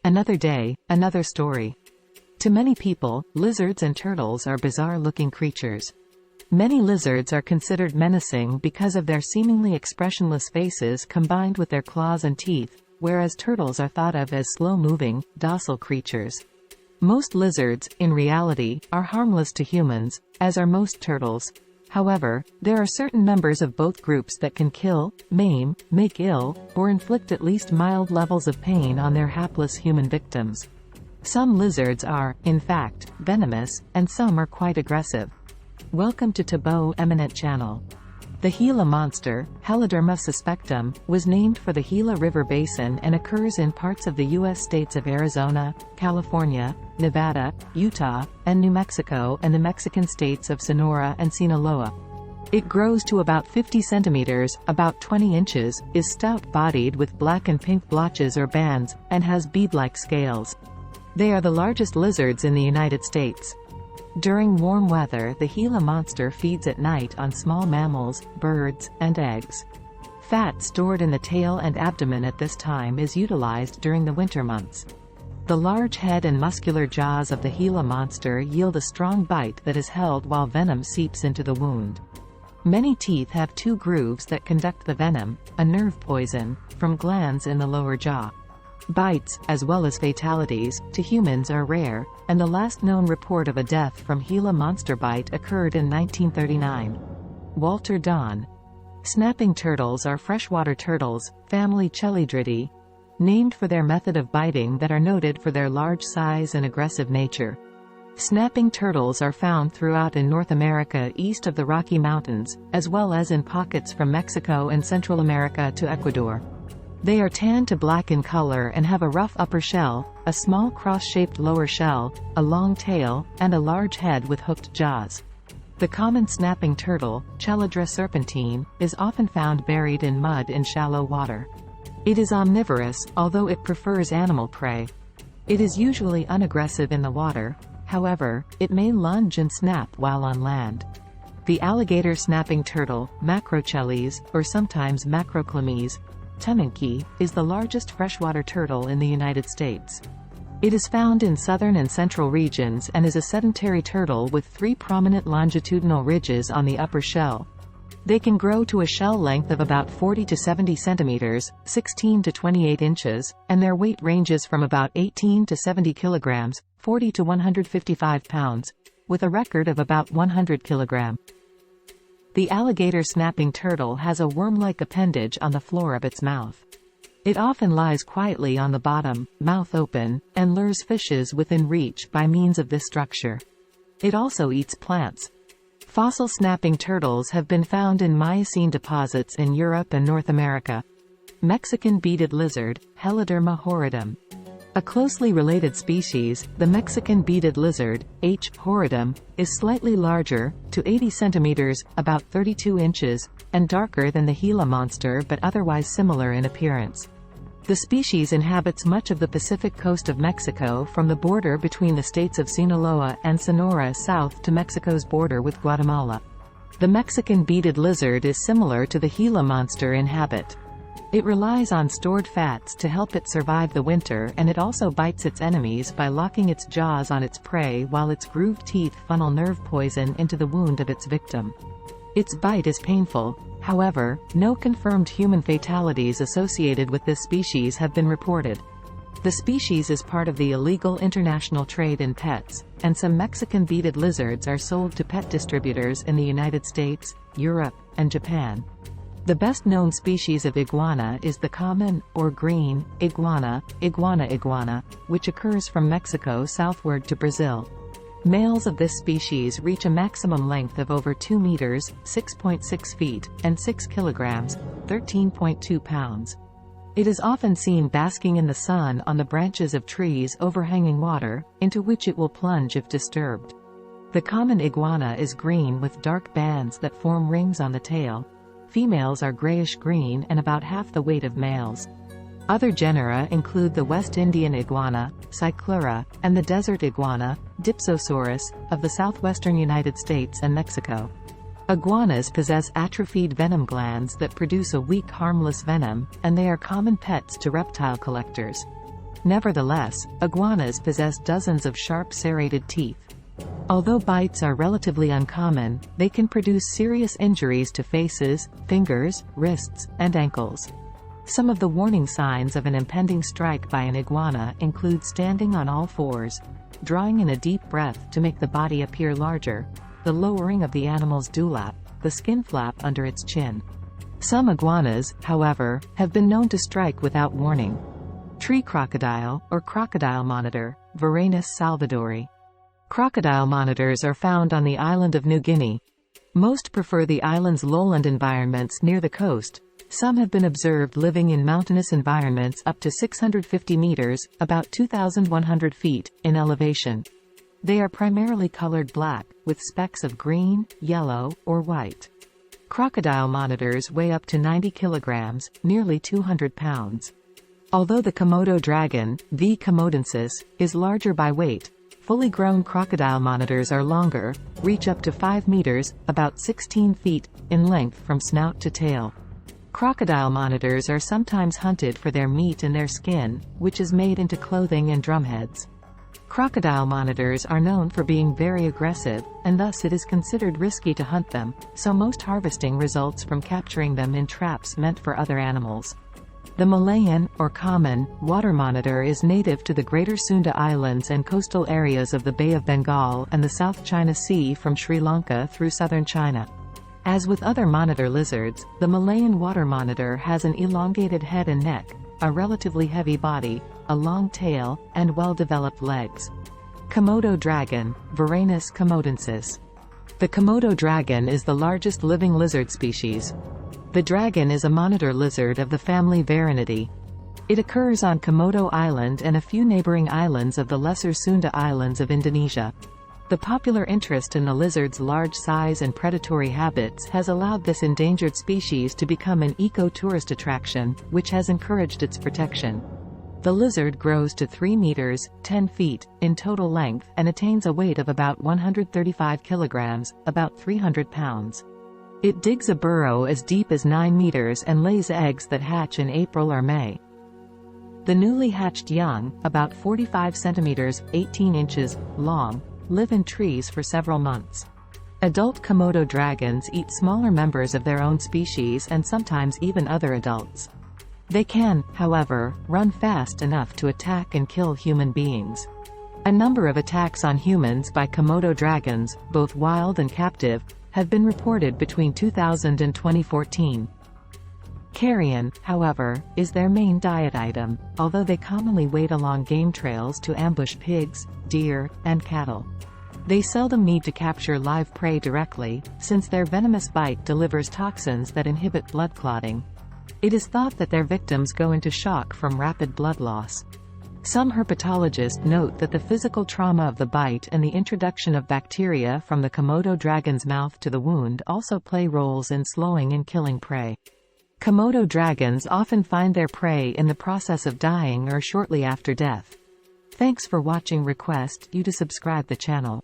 Another day, another story. To many people, lizards and turtles are bizarre-looking creatures. Many lizards are considered menacing because of their seemingly expressionless faces combined with their claws and teeth, whereas turtles are thought of as slow-moving, docile creatures. Most lizards, in reality, are harmless to humans, as are most turtles. However, there are certain numbers of both groups that can kill, maim, make ill, or inflict at least mild levels of pain on their hapless human victims. Some lizards are, in fact, venomous, and some are quite aggressive. Welcome to Taboo Eminent Channel. The Gila monster, Heloderma suspectum, was named for the Gila River Basin and occurs in parts of the U.S. states of Arizona, California, Nevada, Utah, and New Mexico and the Mexican states of Sonora and Sinaloa. It grows to about 50 centimeters, about 20 inches, is stout-bodied with black and pink blotches or bands, and has bead-like scales. They are the largest lizards in the United States. During warm weather, the Gila monster feeds at night on small mammals, birds, and eggs. Fat stored in the tail and abdomen at this time is utilized during the winter months. The large head and muscular jaws of the Gila monster yield a strong bite that is held while venom seeps into the wound. Many teeth have two grooves that conduct the venom, a nerve poison, from glands in the lower jaw. Bites, as well as fatalities, to humans are rare, and the last known report of a death from Gila monster bite occurred in 1939. Walter Don. Snapping turtles are freshwater turtles, family Chelydridae, named for their method of biting that are noted for their large size and aggressive nature. Snapping turtles are found throughout in North America east of the Rocky Mountains, as well as in pockets from Mexico and Central America to Ecuador. They are tan to black in color and have a rough upper shell, a small cross-shaped lower shell, a long tail, and a large head with hooked jaws. The common snapping turtle, Chelydra serpentine, is often found buried in mud in shallow water. It is omnivorous, although it prefers animal prey. It is usually unaggressive in the water, however, it may lunge and snap while on land. The alligator snapping turtle, Macrocheles, or sometimes Macroclemes, Temenki, is the largest freshwater turtle in the United States. It is found in southern and central regions and is a sedentary turtle with 3 prominent longitudinal ridges on the upper shell. They can grow to a shell length of about 40 to 70 centimeters, 16 to 28 inches, and their weight ranges from about 18 to 70 kilograms, 40 to 155 pounds, with a record of about 100 kilograms. The alligator snapping turtle has a worm-like appendage on the floor of its mouth. It often lies quietly on the bottom, mouth open, and lures fishes within reach by means of this structure. It also eats plants. Fossil snapping turtles have been found in Miocene deposits in Europe and North America. Mexican beaded lizard, Heloderma horridum. A closely related species, the Mexican beaded lizard, H. horridum, is slightly larger, to 80 centimeters, about 32 inches, and darker than the Gila monster but otherwise similar in appearance. The species inhabits much of the Pacific coast of Mexico from the border between the states of Sinaloa and Sonora south to Mexico's border with Guatemala. The Mexican beaded lizard is similar to the Gila monster in habit. It relies on stored fats to help it survive the winter, and it also bites its enemies by locking its jaws on its prey while its grooved teeth funnel nerve poison into the wound of its victim. Its bite is painful. However, no confirmed human fatalities associated with this species have been reported. The species is part of the illegal international trade in pets, and some Mexican beaded lizards are sold to pet distributors in the United States, Europe, and Japan. The best-known species of iguana is the common, or green, iguana, iguana, which occurs from Mexico southward to Brazil. Males of this species reach a maximum length of over 2 meters, 6.6 feet, and 6 kilograms, 13.2 pounds. It is often seen basking in the sun on the branches of trees overhanging water, into which it will plunge if disturbed. The common iguana is green with dark bands that form rings on the tail. Females are grayish-green and about half the weight of males. Other genera include the West Indian iguana, Cyclura, and the desert iguana, Dipsosaurus, of the southwestern United States and Mexico. Iguanas possess atrophied venom glands that produce a weak harmless venom, and they are common pets to reptile collectors. Nevertheless, iguanas possess dozens of sharp serrated teeth. Although bites are relatively uncommon, they can produce serious injuries to faces, fingers, wrists, and ankles. Some of the warning signs of an impending strike by an iguana include standing on all fours, drawing in a deep breath to make the body appear larger, the lowering of the animal's dewlap, the skin flap under its chin. Some iguanas, however, have been known to strike without warning. Tree crocodile, or crocodile monitor, Varanus salvadori. Crocodile monitors are found on the island of New Guinea. Most prefer the island's lowland environments near the coast. Some have been observed living in mountainous environments up to 650 meters, about 2,100 feet, in elevation. They are primarily colored black, with specks of green, yellow, or white. Crocodile monitors weigh up to 90 kilograms, nearly 200 pounds. Although the Komodo dragon, V. komodensis, is larger by weight, fully grown crocodile monitors are longer, reach up to 5 meters, about 16 feet, in length from snout to tail. Crocodile monitors are sometimes hunted for their meat and their skin, which is made into clothing and drumheads. Crocodile monitors are known for being very aggressive, and thus it is considered risky to hunt them, so most harvesting results from capturing them in traps meant for other animals. The Malayan, or common, water monitor is native to the Greater Sunda Islands and coastal areas of the Bay of Bengal and the South China Sea from Sri Lanka through southern China. As with other monitor lizards, the Malayan water monitor has an elongated head and neck, a relatively heavy body, a long tail, and well-developed legs. Komodo dragon, Varanus komodensis. The Komodo dragon is the largest living lizard species. The dragon is a monitor lizard of the family Varanidae. It occurs on Komodo Island and a few neighboring islands of the Lesser Sunda Islands of Indonesia. The popular interest in the lizard's large size and predatory habits has allowed this endangered species to become an eco-tourist attraction, which has encouraged its protection. The lizard grows to 3 meters, 10 feet, in total length and attains a weight of about 135 kilograms, about 300 pounds. It digs a burrow as deep as 9 meters and lays eggs that hatch in April or May. The newly hatched young, about 45 centimeters, 18 inches, long, live in trees for several months. Adult Komodo dragons eat smaller members of their own species and sometimes even other adults. They can, however, run fast enough to attack and kill human beings. A number of attacks on humans by Komodo dragons, both wild and captive, have been reported between 2000 and 2014. Carrion, however, is their main diet item, although they commonly wade along game trails to ambush pigs, deer, and cattle. They seldom need to capture live prey directly, since their venomous bite delivers toxins that inhibit blood clotting. It is thought that their victims go into shock from rapid blood loss. Some herpetologists note that the physical trauma of the bite and the introduction of bacteria from the Komodo dragon's mouth to the wound also play roles in slowing and killing prey. Komodo dragons often find their prey in the process of dying or shortly after death. Thanks for watching. Request you to subscribe the channel.